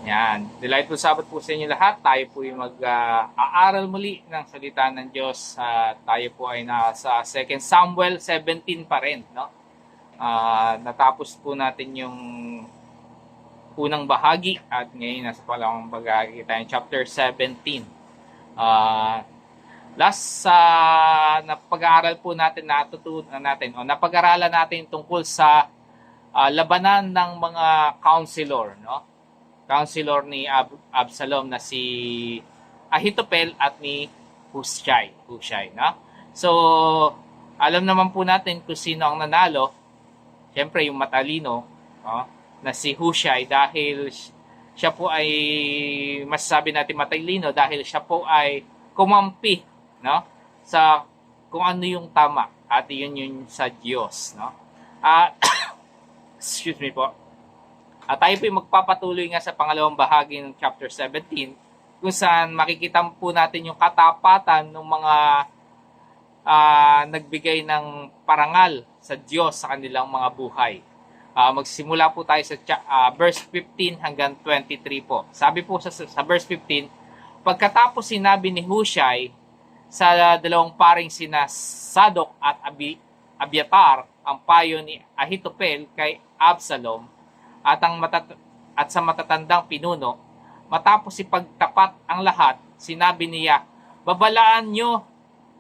Yan. Delightful Sabbath po sa inyo lahat. Tayo po yung mag-aaral muli ng salita ng Diyos. Tayo po ay nasa 2 Samuel 17 pa rin. No? Natapos po natin yung unang bahagi at ngayon nasa palawang bahagi tayo chapter 17. Last sa napag-aaral po natin, napag-aralan natin tungkol sa labanan ng mga counselor, no? Counselor ni Absalom na si Ahithophel at ni Hushai, no? So, alam naman po natin kung sino ang nanalo. Siyempre, yung matalino, no? Na si Hushai dahil siya po ay masasabi natin matalino dahil siya po ay kumampi, no? Sa kung ano yung tama at yun sa Diyos, no? Excuse me po. At tayo po magpapatuloy nga sa pangalawang bahagi ng chapter 17 kung saan makikita po natin yung katapatan ng mga nagbigay ng parangal sa Diyos sa kanilang mga buhay. Magsimula po tayo sa verse 15 hanggang 23 po. Sabi po sa verse 15, pagkatapos sinabi ni Hushai sa dalawang paring sina Sadok at Abiatar ang payo ni Ahithophel kay Absalom at sa matatandang pinuno, matapos ipagtapat ang lahat, sinabi niya, babalaan nyo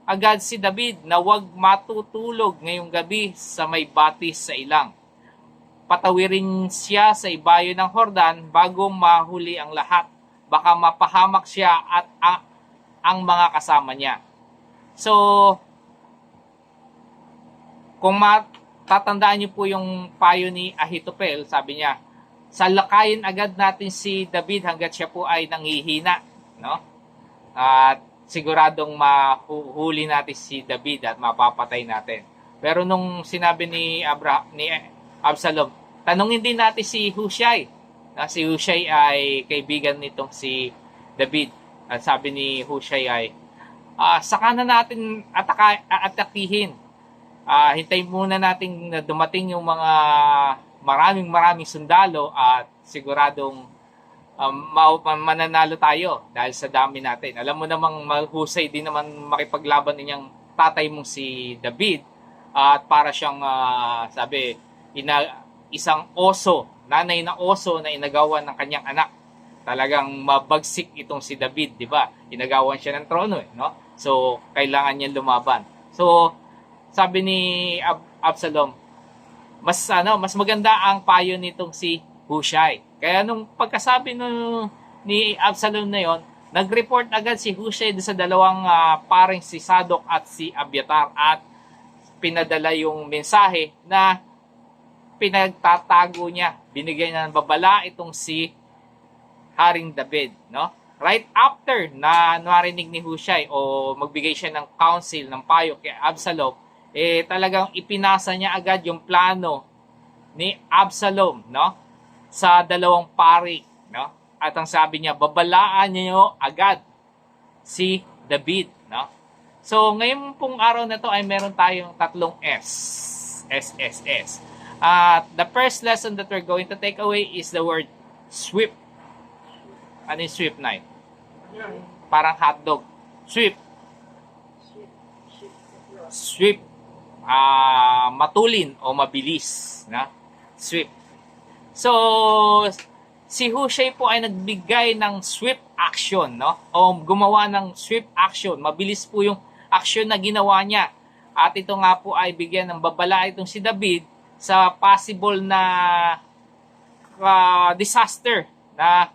agad si David na huwag matutulog ngayong gabi sa may batis sa ilang. Patawirin siya sa ibayo ng Hordan bago mahuli ang lahat. Baka mapahamak siya at ang mga kasama niya. So, kung tatandaan niyo po yung payo ni Ahithophel, sabi niya, salakayin agad natin si David hanggat siya po ay nanghihina, no? At siguradong mahuhuli natin si David at mapapatay natin. Pero nung sinabi ni Absalom, tanungin din natin si Hushai. Si Hushai ay kaibigan nitong si David. At sabi ni Hushai ay, saka na natin atakihin. Hintayin muna natin na dumating yung mga maraming sundalo at siguradong mananalo tayo dahil sa dami natin. Alam mo namang mahusay din naman makipaglaban ninyang tatay mong si David at para siyang isang oso, nanay na oso na inagawan ng kanyang anak. Talagang mabagsik itong si David, di ba? Inagawan siya ng trono, no? So, kailangan niya lumaban. So, sabi ni Absalom, mas maganda ang payo nitong si Hushai. Kaya nung pagkasabi ni Absalom na yon, nag-report agad si Hushai sa dalawang paring si Sadok at si Abiatar at pinadala yung mensahe na pinagtatago niya. Binigay na ng babala itong si Haring David, no? Right after na narinig ni Hushai o magbigay siya ng counsel, ng payo kay Absalom, talagang ipinasa niya agad yung plano ni Absalom, no? Sa dalawang pari, no? At ang sabi niya, babalaan niyo agad si David, no? So, ngayon pong araw na to ay meron tayong tatlong SSS. The first lesson that we're going to take away is the word sweep. Ano yung sweep, Night? Parang hotdog. Sweep. Sweep. Matulin o mabilis, na swift. So, si Hushai po ay nagbigay ng swift action, no? O gumawa ng swift action. Mabilis po yung action na ginawa niya. At ito nga po ay bigyan ng babala itong si David sa possible na disaster na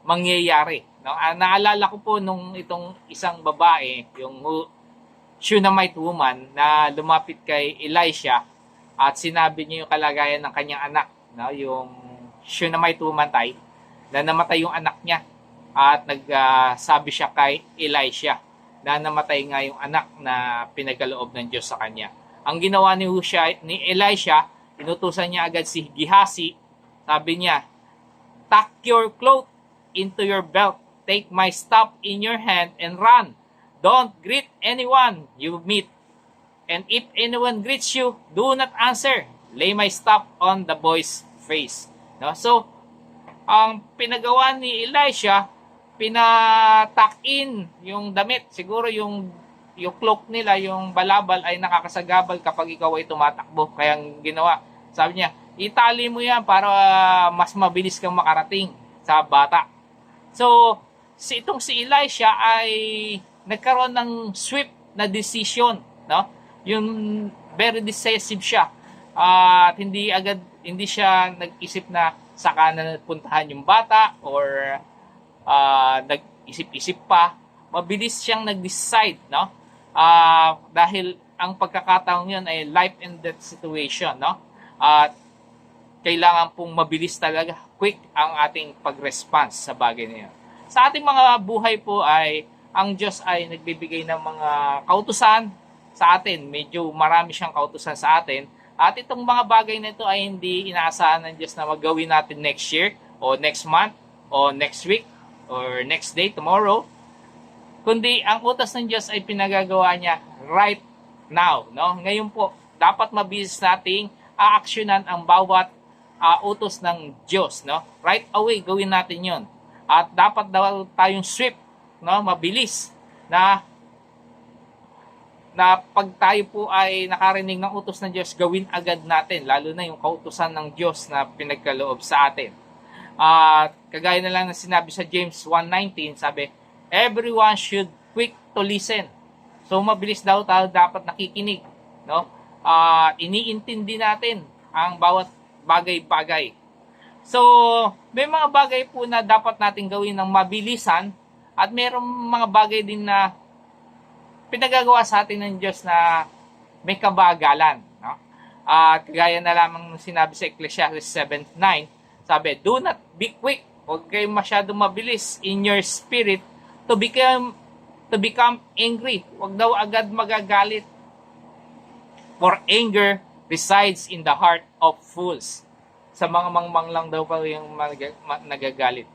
mangyayari, no? Naalala ko po nung itong isang babae, yung Shunammite woman na lumapit kay Elisha at sinabi niya yung kalagayan ng kanyang anak, no? Yung Shunammite woman na namatay yung anak niya at nagsabi siya kay Elisha na namatay nga yung anak na pinagkaloob ng Diyos sa kanya. Ang ginawa ni Elisha, inutusan niya agad si Gehazi. Sabi niya, tuck your cloth into your belt, take my staff in your hand and run. Don't greet anyone you meet. And if anyone greets you, do not answer. Lay my staff on the boy's face. No? So, ang pinagawa ni Elisha, pinatakin yung damit. Siguro yung cloak nila, yung balabal ay nakakasagabal kapag ikaw ay tumatakbo. Kaya ang ginawa, sabi niya, itali mo yan para mas mabilis kang makarating sa bata. So, si Elisha ay nagkaroon ng swift na decision, no? Yung very decisive siya. At hindi siya nag-isip na saka na puntahan yung bata or nag-isip-isip pa. Mabilis siyang nag-decide, no? Dahil ang pagkakataong yun ay life and death situation, no? At kailangan pong mabilis talaga, quick ang ating pag-response sa bagay na yun. Sa ating mga buhay po ay ang Diyos ay nagbibigay ng mga kautusan sa atin. Medyo marami siyang kautusan sa atin. At itong mga bagay na ito ay hindi inaasahan ng Diyos na magawin natin next year o next month o next week or next day, tomorrow. Kundi ang utos ng Diyos ay pinagagawa niya right now. No? Ngayon po, dapat mabilis nating aaksyonan ang bawat utos ng Diyos. No? Right away, gawin natin yon. At dapat daw tayong swift, no? Mabilis na pag tayo po ay nakarinig ng utos ng Diyos, gawin agad natin, lalo na yung kautusan ng Diyos na pinagkaloob sa atin. Kagaya na lang na sinabi sa James 1:19, sabi, everyone should quick to listen. So mabilis daw tayo dapat nakikinig, no? Iniintindi natin ang bawat bagay-bagay. So, may mga bagay po na dapat natin gawin ng mabilisan at mayroong mga bagay din na pinagagawa sa atin ng Diyos na may kabagalan. No? Kagaya na lamang sinabi sa Ecclesiastes 7:9, sabi, do not be quick. Huwag kayo masyadong mabilis in your spirit to become angry. Huwag daw agad magagalit. For anger resides in the heart of fools. Sa mga mangmang lang daw pa yung nagagalit.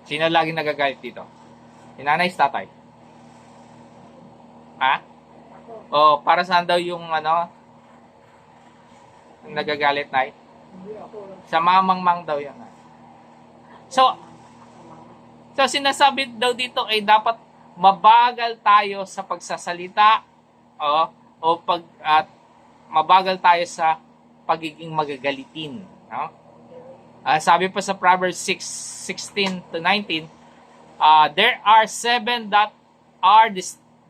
Sino lagi nagagalit dito? Inanay, tatay? Ha? O, para saan daw yung nagagalit, nay? Sa mamangmang daw yan. So sinasabi daw dito ay dapat mabagal tayo sa pagsasalita at mabagal tayo sa pagiging magagalitin. No? Sabi pa sa Proverbs 6:16-19, there are 7 that are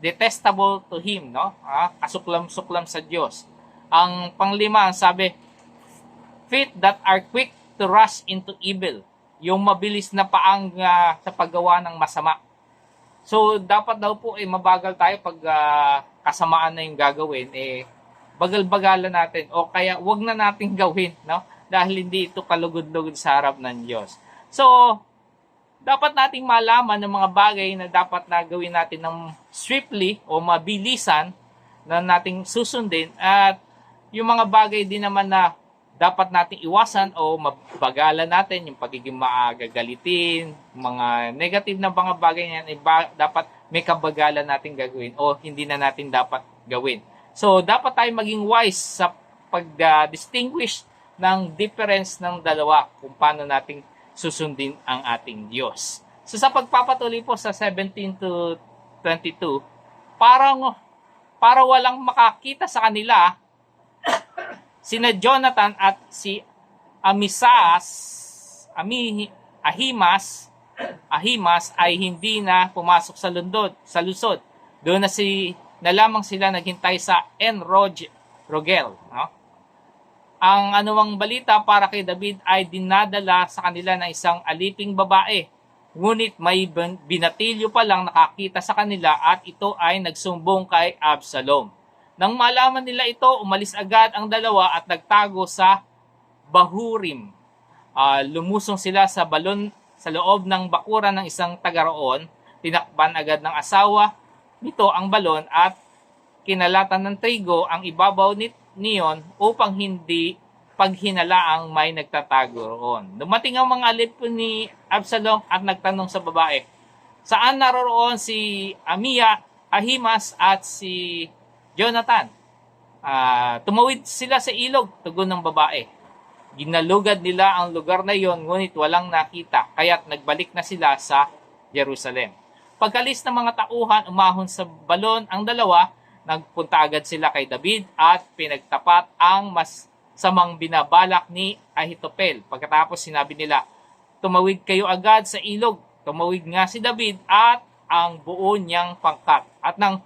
detestable to Him, no? Kasuklam-suklam sa Diyos. Ang panglima, sabi, feet that are quick to rush into evil. Yung mabilis na paang sa paggawa ng masama. So, dapat daw po mabagal tayo pag kasamaan na yung gagawin, bagal-bagalan natin o kaya wag na nating gawin, no? Dahil hindi ito kalugod-lugod sa harap ng Diyos. So, dapat nating malaman ng mga bagay na dapat na gawin natin ng swiftly o mabilisan na nating susundin at yung mga bagay din naman na dapat nating iwasan o mabagalan natin, yung pagiging maagagalitin, mga negative na mga bagay niyan, dapat may kabagalan nating gagawin o hindi na natin dapat gawin. So, dapat tayo maging wise sa pag-distinguish ng difference ng dalawa kung paano nating susundin ang ating Diyos. So, sa pagpapatuloy po sa 17-22, para walang makakita sa kanila, sina Jonathan at si Ahimas ay hindi na pumasok sa lusod. Doon na lamang sila naghintay sa En-Rogel. No? Ang anuwang balita para kay David ay dinadala sa kanila ng isang aliping babae. Ngunit may binatilyo pa lang nakakita sa kanila at ito ay nagsumbong kay Absalom. Nang malaman nila ito, umalis agad ang dalawa at nagtago sa Bahurim. Lumusong sila sa balon sa loob ng bakuran ng isang taga-roon. Tinakban agad ng asawa nito ang balon at kinalatan ng trigo ang ibabaw niyon upang hindi paghinalaang may nagtatago roon. Dumating ang mga alipin ni Absalom at nagtanong sa babae, saan naroroon si Ahimas at si Jonathan? Tumawid sila sa ilog, tugon ng babae. Ginalugad nila ang lugar na iyon, ngunit walang nakita, kaya't nagbalik na sila sa Jerusalem. Pagkalis ng mga tauhan, umahon sa balon ang dalawa, nagpunta agad sila kay David at pinagtapat ang mas samang binabalak ni Ahitopel. Pagkatapos sinabi nila, tumawid kayo agad sa ilog. Tumawid nga si David at ang buo niyang pangkat. At nang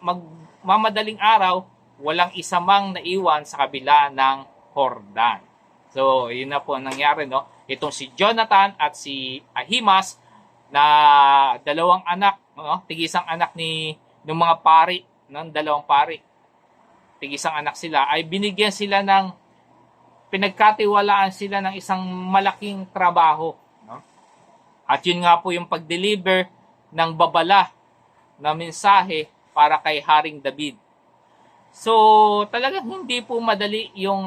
magmamadaling araw, walang isa mang naiwan sa kabila ng Jordan. So, yun na po ang nangyari, no? Itong si Jonathan at si Ahimaas na dalawang anak, no? Tigisang anak ng mga pari, ng dalawang pari. Tigisang anak sila, ay binigyan sila ng, pinagkatiwalaan sila ng isang malaking trabaho, no? At yun nga po yung pag-deliver ng babala na mensahe para kay Haring David. So, talagang hindi po madali yung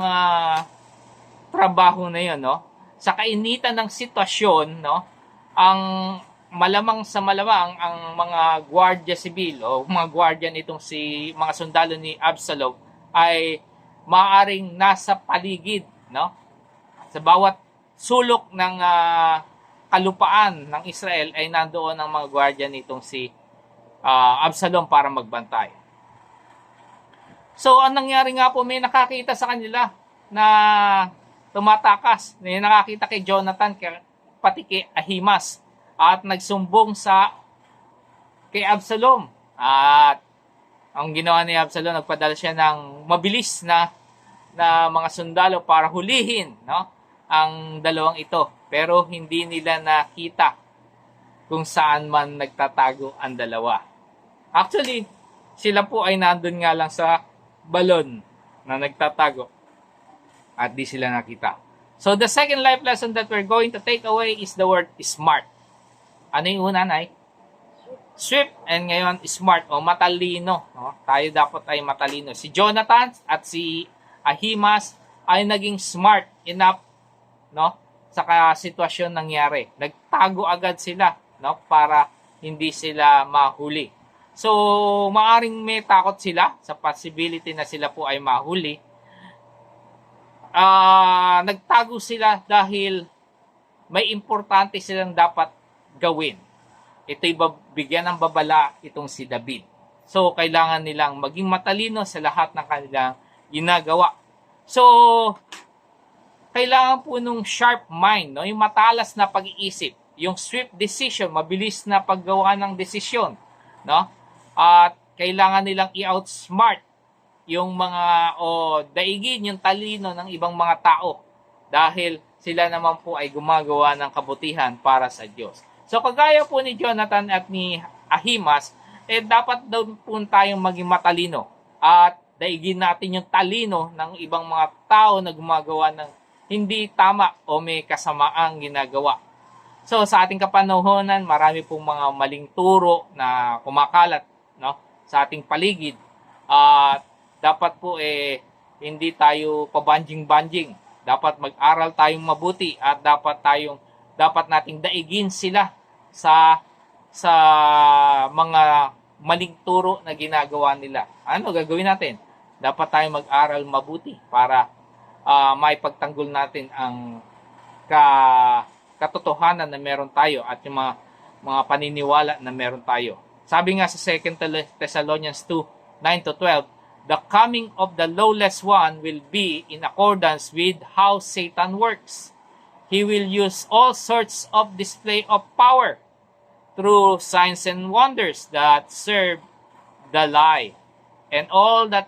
trabaho na yun, no? Sa kainitan ng sitwasyon, no? Ang malamang sa malamang ang mga gwardiya sibil o mga gwardiya nitong mga sundalo ni Absalom ay maaring nasa paligid, no? Sa bawat sulok ng kalupaan ng Israel ay nandoon ang mga gwardiya nitong si Absalom para magbantay. So, ang nangyari nga po, may nakakita sa kanila na tumatakas. May nakakita kay Jonathan, pati kay Ahimaas, at nagsumbong kay Absalom. At ang ginawa ni Absalom, nagpadala siya ng mabilis na mga sundalo para hulihin, no, ang dalawang ito. Pero hindi nila nakita kung saan man nagtatago ang dalawa. Actually, sila po ay nandun nga lang sa balon na nagtatago at di sila nakita. So the second life lesson that we're going to take away is the word smart. Ano yung una, Nay? Swift, and ngayon smart o matalino, no? Tayo dapat ay matalino. Si Jonathan at si Ahimaas ay naging smart enough, no, sa sitwasyon nangyari. Nagtago agad sila, no, para hindi sila mahuli. So, maaring may takot sila sa possibility na sila po ay mahuli. Nagtago sila dahil may importante silang dapat gawin. Ito'y bigyan ng babala itong si David. So, kailangan nilang maging matalino sa lahat ng kanilang ginagawa. So, kailangan po nung sharp mind, no? Yung matalas na pag-iisip, yung swift decision, mabilis na paggawa ng desisyon, no? At kailangan nilang i-outsmart yung mga daigin, yung talino ng ibang mga tao dahil sila naman po ay gumagawa ng kabutihan para sa Diyos. So kagaya po ni Jonathan at ni Ahimaas, dapat daw po tayong maging matalino at daigin natin yung talino ng ibang mga tao na gumagawa ng hindi tama o may kasamaang ginagawa. So sa ating kapanahonan, marami pong mga maling turo na kumakalat, no, sa ating paligid. Dapat po hindi tayo pabanjing-banjing. Dapat mag-aral tayong mabuti at dapat nating daigin sila sa mga maling turo na ginagawa nila. Ano gagawin natin? Dapat tayong mag-aral mabuti para maipagtanggol natin ang katotohanan na meron tayo at yung mga paniniwala na meron tayo. Sabi nga sa 2 Thessalonians 2:9-12, the coming of the lawless one will be in accordance with how Satan works. He will use all sorts of display of power through signs and wonders that serve the lie, and all that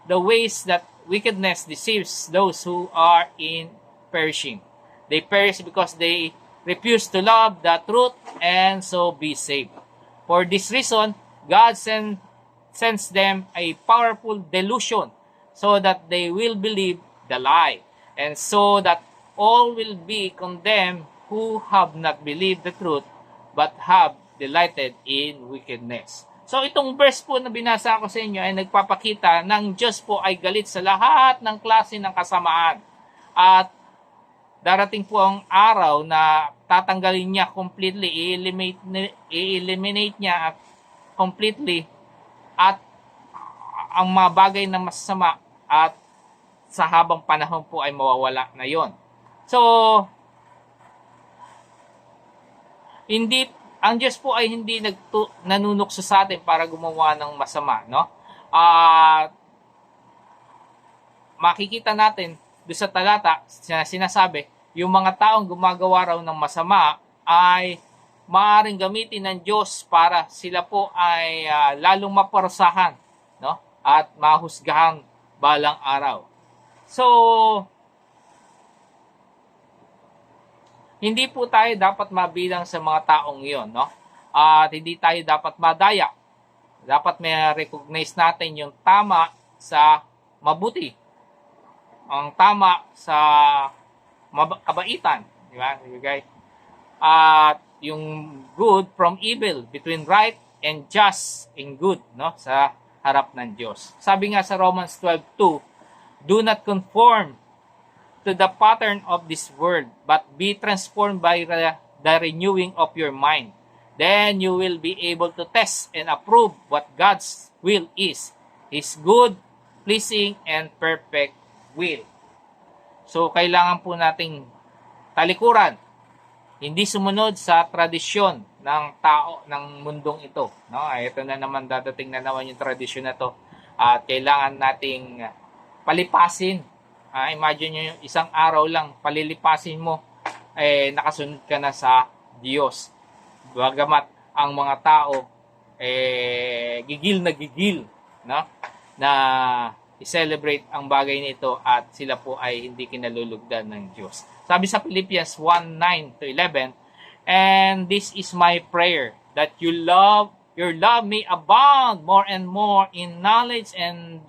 the ways that wickedness deceives those who are in perishing. They perish because they refuse to love the truth and so be saved. For this reason, God sends them a powerful delusion so that they will believe the lie, and so that all will be condemned who have not believed the truth but have delighted in wickedness. So itong verse po na binasa ko sa inyo ay nagpapakita ng Diyos po ay galit sa lahat ng klase ng kasamaan. At darating po ang araw na tatanggalin niya completely, i-eliminate niya completely at ang mga bagay na masama at sa habang panahon po ay mawawala na yon. So, ang Diyos po ay hindi nanunukso sa atin para gumawa ng masama, no? Makikita natin doon sa talata, sinasabi, yung mga taong gumagawa raw ng masama ay maaaring gamitin ng Diyos para sila po ay lalong maparusahan, no? At mahusgahan balang araw. So, hindi po tayo dapat mabilang sa mga taong iyon, no? At hindi tayo dapat madaya. Dapat may recognize natin yung tama sa mabuti. Ang tama sa kabaitan, di ba? At yung good from evil, between right and just and good, no? Sa harap ng Diyos. Sabi nga sa Romans 12:2, do not conform to the pattern of this world, but be transformed by the renewing of your mind. Then you will be able to test and approve what God's will is, His good, pleasing, and perfect will. So, kailangan po nating talikuran, hindi sumunod sa tradisyon ng tao ng mundong ito. No? Ito na naman, dadating na naman yung tradisyon na to. At kailangan nating palipasin. Imagine nyo yung isang araw lang, palilipasin mo, nakasunod ka na sa Diyos. Bagamat ang mga tao, gigil, no? Na i-celebrate ang bagay nito at sila po ay hindi kinalulugdan ng Diyos. Sabi sa Philippians 1:9-11, and this is my prayer, that your love may abound more and more in knowledge and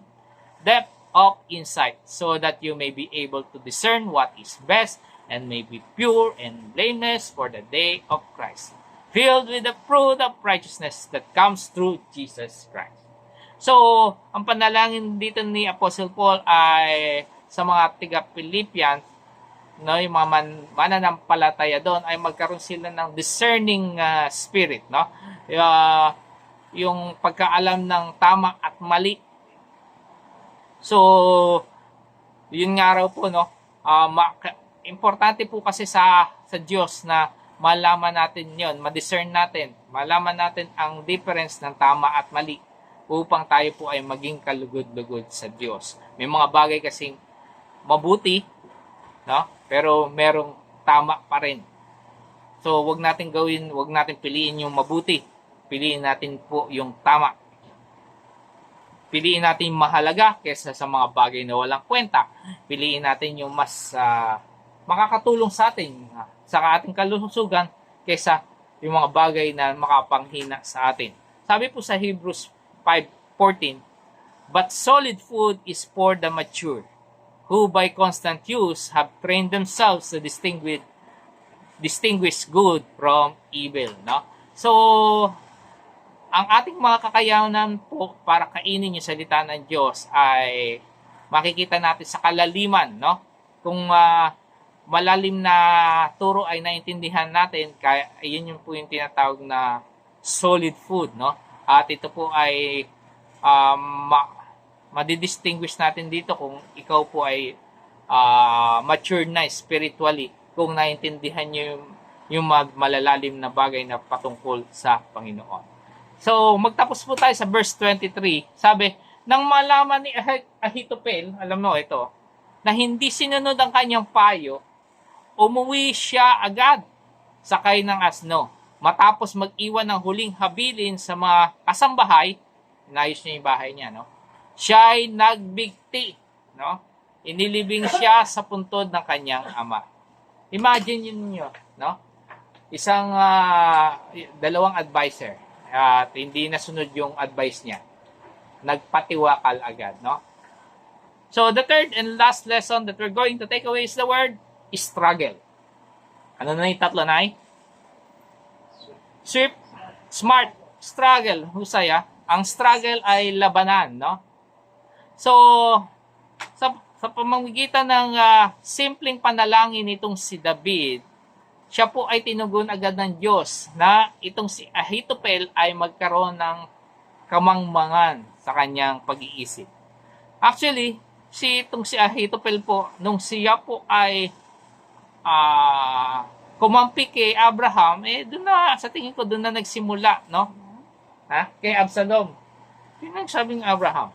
depth of insight, so that you may be able to discern what is best and may be pure and blameless for the day of Christ, filled with the fruit of righteousness that comes through Jesus Christ. So, ang panalangin dito ni Apostle Paul ay sa mga tiga-Philippians, no, yung mga mananampalataya doon ay magkaroon sila ng discerning spirit, no? Yung pagkaalam ng tama at mali. So, yun nga raw po, no? Importante po kasi sa Diyos na malaman natin yon, ma-discern natin, malaman natin ang difference ng tama at mali upang tayo po ay maging kalugod-lugod sa Diyos. May mga bagay kasing mabuti, no? Pero merong tama pa rin. So, wag natin piliin yung mabuti. Piliin natin po yung tama. Piliin natin yung mahalaga kaysa sa mga bagay na walang kwenta. Piliin natin yung mas makakatulong sa atin, sa ating kalusugan, kaysa yung mga bagay na makapanghina sa atin. Sabi po sa Hebrews 5:14, but solid food is for the mature, who by constant use have trained themselves to distinguish good from evil. No? So, ang ating mga kakayanan po para kainin yung salita ng Diyos ay makikita natin sa kalaliman, no? Kung malalim na turo ay naintindihan natin, kaya yun yung po yung tinatawag na solid food, no? At ito po ay madidistinguish natin dito kung ikaw po ay mature na spiritually, kung naintindihan nyo yung malalalim na bagay na patungkol sa Panginoon. So, magtapos po tayo sa verse 23. Sabi, nang malaman ni Ahitopel, alam mo ito, na hindi sinunod ang kanyang payo, umuwi siya agad sakay ng asno. Matapos mag-iwan ng huling habilin sa mga kasambahay, inayos niya yung bahay niya, no? Siya ay nagbigti, no? Inilibing siya sa puntod ng kanyang ama. Imagine niyo, no? Isang dalawang advisor at hindi nasunod yung advice niya. Nagpatiwakal agad, no? So, the third and last lesson that we're going to take away is the word struggle. Ano na yung tatlo na? Swift, smart, struggle, husay. Ang struggle ay labanan, no? So, sa pamamagitan ng simpleng panalangin nitong si David, siya po ay tinugon agad ng Diyos na itong si Ahitopel ay magkaroon ng kamangmangan sa kanyang pag-iisip. Actually, si Ahithophel po, nung siya po ay kumampi kay Abraham, doon na, sa tingin ko, doon na nagsimula, no? Kay Absalom. Yun ang sabing Abraham.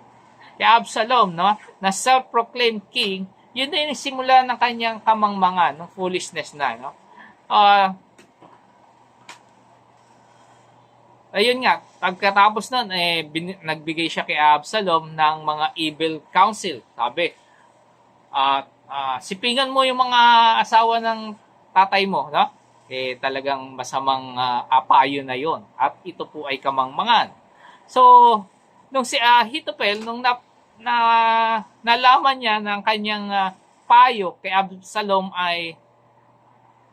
Kay Absalom, no? Na self-proclaimed king, yun na yung simula ng kanyang kamangmangan, ng foolishness na, no? Ayun nga, pagkatapos nun, nagbigay siya kay Absalom ng mga evil counsel. Sabi, sipingan mo yung mga asawa ng tatay mo, no? Talagang masamang apayo na yon. At ito po ay kamangmangan. So, nung si Ahithophel, nung nalaman niya ng kanyang payo kay Absalom ay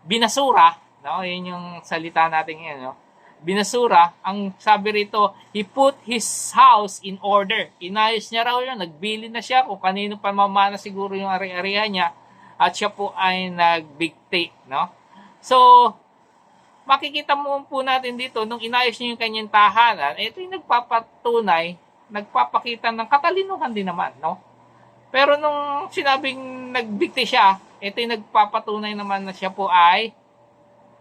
binasura, no? Yun yung salita natin ngayon, no? Binasura, ang sabi rito, he put his house in order. Inayos niya raw yun, nagbili na siya kung kanino pa mamana siguro yung ari-arihan niya, at siya po ay nagbigti, no? So, makikita mo po natin dito, nung inayos niya yung kanyang tahanan, ito yung nagpapakita ng katalinuhan din naman, no? Pero nung sinabing nagbigti siya, ito yung nagpapatunay naman na siya po ay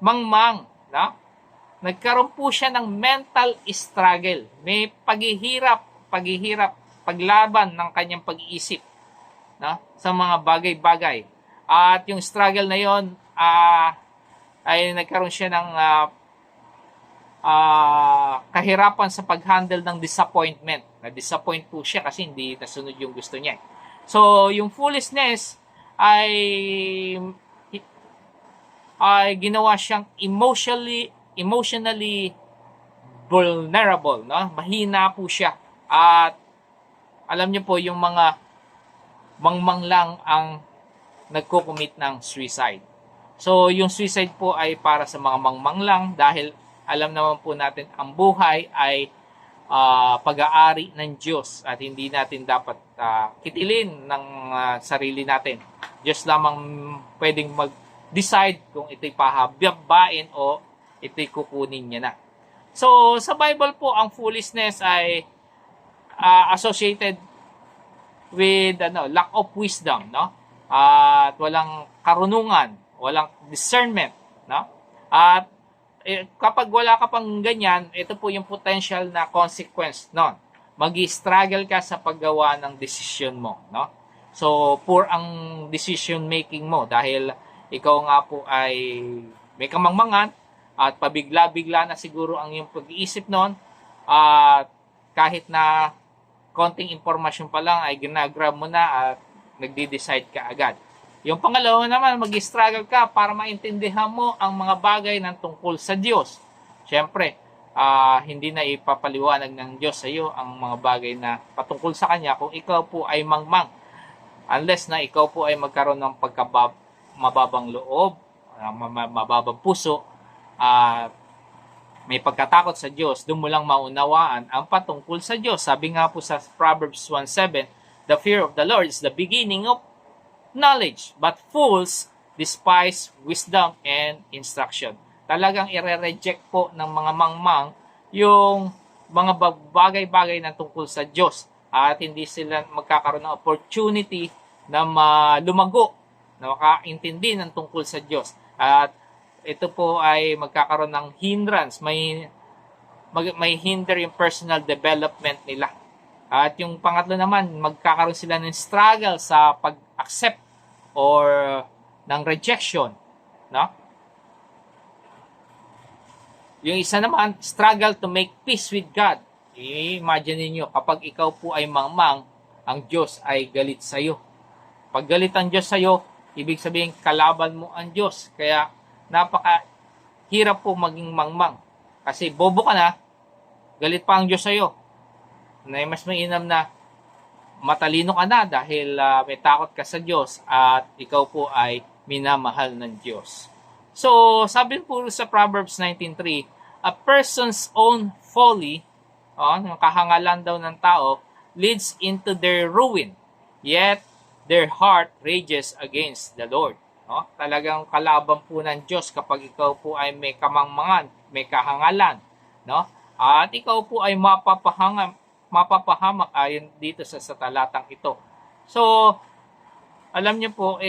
mangmang, no? Nagkaroon po siya ng mental struggle. May paghihirap, paglaban ng kanyang pag-iisip, no? Sa mga bagay-bagay. At yung struggle na yon ay nagkaroon siya ng kahirapan sa pag-handle ng disappointment. Na-disappoint po siya kasi hindi nasunod yung gusto niya. So, yung foolishness ay ginawa siyang emotionally vulnerable, no? Mahina po siya. At alam niyo po, yung mga mangmang lang ang nagko-commit ng suicide. So, yung suicide po ay para sa mga mangmang lang dahil alam naman po natin ang buhay ay pag-aari ng Diyos at hindi natin dapat kitilin ng sarili natin. Diyos lamang pwedeng mag-decide kung ito'y pahababain o ito'y kukunin niya na. So, sa Bible po, ang foolishness ay associated with lack of wisdom, no? At walang karunungan, walang discernment, no? At kapag wala ka pang ganyan, ito po yung potential na consequence nun. Magi-struggle ka sa paggawa ng decision mo, no? So, poor ang decision making mo dahil ikaw nga po ay may kamangmangan at pabigla-bigla na siguro ang iyong pag-iisip noon at kahit na konting impormasyon pa lang ay ginagrab mo na at nagde-decide ka agad. Yung pangalawa naman, mag-struggle ka para maintindihan mo ang mga bagay ng tungkol sa Diyos. Siyempre, hindi na ipapaliwanag ng Diyos sa iyo ang mga bagay na patungkol sa Kanya kung ikaw po ay mangmang. Unless na ikaw po ay magkaroon ng mababang loob, mababang puso, may pagkatakot sa Diyos, doon mo lang maunawaan ang patungkol sa Diyos. Sabi nga po sa Proverbs 1:7, the fear of the Lord is the beginning of knowledge, but fools despise wisdom and instruction. Talagang ire-reject po ng mga mangmang yung mga bagay-bagay na tungkol sa Diyos at hindi sila magkakaroon ng opportunity na lumago, na makaintindi ng tungkol sa Diyos. At ito po ay magkakaroon ng hindrance, may hinder yung personal development nila. At yung pangatlo naman, magkakaroon sila ng struggle sa pag-accept or ng rejection, no? Yung isa naman, struggle to make peace with God. Imagine niyo kapag ikaw po ay mangmang, ang Diyos ay galit sa iyo. Pag galit ang Diyos sa iyo, ibig sabihin kalaban mo ang Diyos. Kaya napakahirap po maging mangmang. Kasi bobo ka na, galit pa ang Diyos sa iyo. Mas mainam na matalino ka na dahil may takot ka sa Diyos at ikaw po ay minamahal ng Diyos. So, sabi po sa Proverbs 19:3, a person's own folly, yung kahangalan daw ng tao, leads into their ruin, yet their heart rages against the Lord. Talagang kalaban po ng Diyos kapag ikaw po ay may kamangmangan, may kahangalan, no? At ikaw po ay mapapahamak ayon dito sa talatang ito. So, alam niyo po,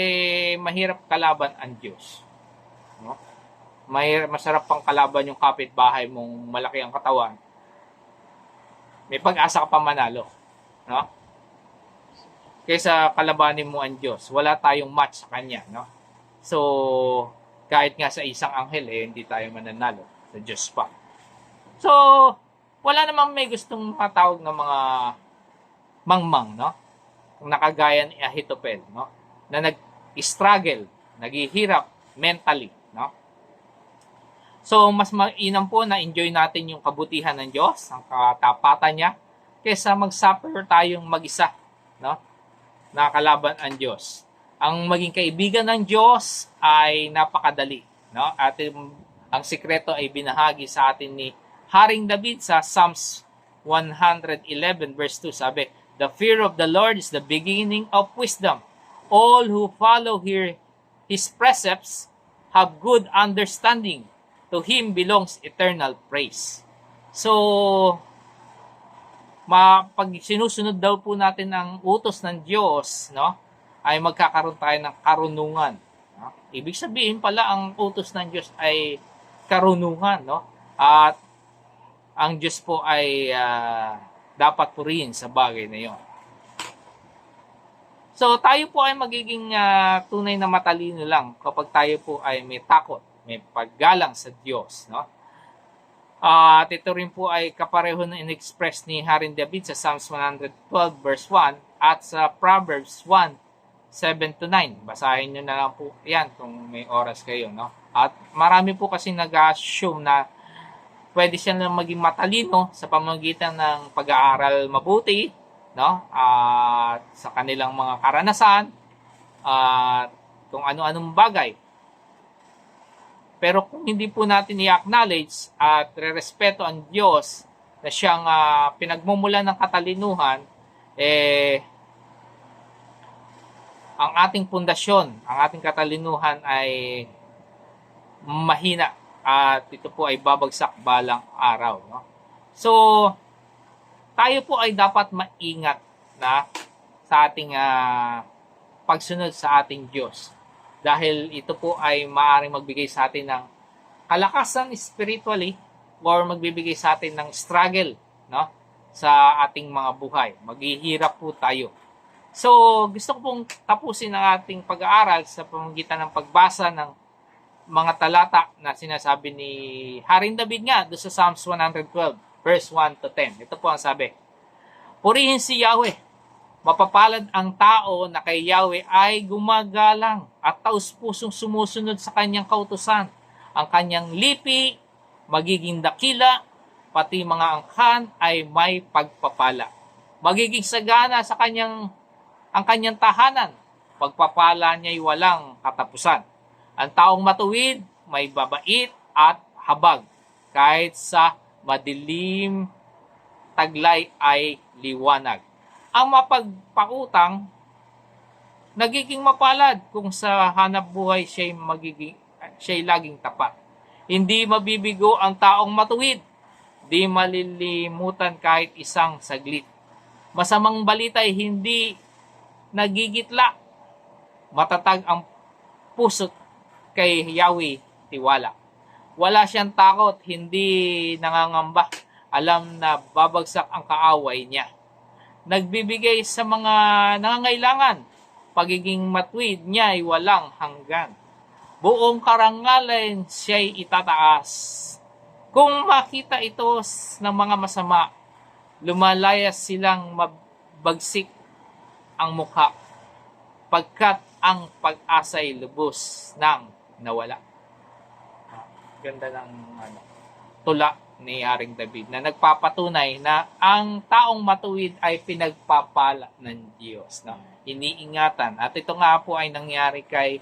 mahirap kalaban ang Diyos. No? Masarap pang kalaban yung kapitbahay mong malaki ang katawan. May pag-asa ka pa manalo. No? Kaysa kalabanin mo ang Diyos. Wala tayong match sa Kanya. No? So, kahit nga sa isang anghel, hindi tayo mananalo. Sa Diyos pa. So, wala namang may gustong matawag ng mga mangmang, no? Kung nakagaya ni Ahitopel, no? Na nag-struggle, naghihirap mentally, no? So, mas mainam po na enjoy natin yung kabutihan ng Diyos, ang katapatan niya, kaysa mag-suffer tayong mag-isa, no? Nakakalaban ang Diyos. Ang maging kaibigan ng Diyos ay napakadali, no? At ang sikreto ay binahagi sa atin ni Haring David sa Psalms 111 verse 2. Sabi, "The fear of the Lord is the beginning of wisdom. All who follow His precepts have good understanding. To Him belongs eternal praise." So, pag sinusunod daw po natin ang utos ng Diyos, no, ay magkakaroon tayo ng karunungan. No? Ibig sabihin pala, ang utos ng Diyos ay karunungan. No? At ang Diyos po ay dapat purihin sa bagay na yon. So, tayo po ay magiging tunay na matalino lang kapag tayo po ay may takot, may paggalang sa Diyos. No? At ito rin po ay kapareho na in-express ni Haring David sa Psalms 112 verse 1 at sa Proverbs 1, 7-9. Basahin nyo na lang po yan kung may oras kayo. No? At marami po kasi nag-assume na pwede siya na maging matalino sa pamamagitan ng pag-aaral mabuti, no? At sa kanilang mga karanasan, at kung ano-anong bagay. Pero kung hindi po natin i-acknowledge at re-respeto ang Diyos na siyang pinagmumulan ng katalinuhan, ang ating pundasyon, ang ating katalinuhan ay mahina. At ito po ay babagsak balang araw. No? So, tayo po ay dapat maingat na sa ating pagsunod sa ating Diyos. Dahil ito po ay maaaring magbigay sa atin ng kalakasan spiritually or magbibigay sa atin ng struggle, no, sa ating mga buhay. Maghihirap po tayo. So, gusto ko pong tapusin ang ating pag-aaral sa pamamagitan ng pagbasa ng mga talata na sinasabi ni Haring David nga doon sa Psalms 112 verse 1-10. Ito po ang sabi, "Purihin si Yahweh, mapapalad ang tao na kay Yahweh ay gumagalang at taus-pusong sumusunod sa kanyang kautusan. Ang kanyang lipi magiging dakila, pati mga angkan ay may pagpapala. Magiging sagana sa ang kanyang tahanan, pagpapala niya'y walang katapusan. Ang taong matuwid, may babait at habag. Kahit sa madilim, taglay ay liwanag. Ang mapagpautang, nagiging mapalad kung sa hanap buhay siya'y laging tapat. Hindi mabibigo ang taong matuwid, di malilimutan kahit isang saglit. Masamang balita ay hindi nagigitla. Matatag ang puso't kay Yahweh tiwala. Wala siyang takot, hindi nangangamba. Alam na babagsak ang kaaway niya. Nagbibigay sa mga nangangailangan. Pagiging matuwid niya ay walang hanggan. Buong karangalan siya'y itataas. Kung makita ito ng mga masama, lumalayas silang mabagsik ang mukha, pagkat ang pag-asa'y lubos ng nawala. Ganda ng tula ni Haring David na nagpapatunay na ang taong matuwid ay pinagpapala ng Diyos. No? Iniingatan. At ito nga po ay nangyari kay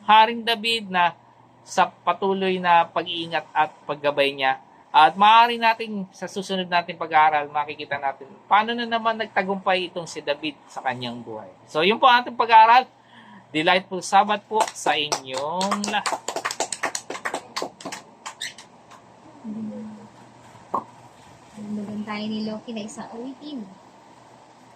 Haring David na sa patuloy na pag-iingat at paggabay niya. At maaari natin sa susunod natin pag-aaral, makikita natin paano na naman nagtagumpay itong si David sa kanyang buhay. So yun po ang ating pag-aaral. Delightful Sabbath po sa inyong lahat. Magandang tayo ni Loki na isang awitin.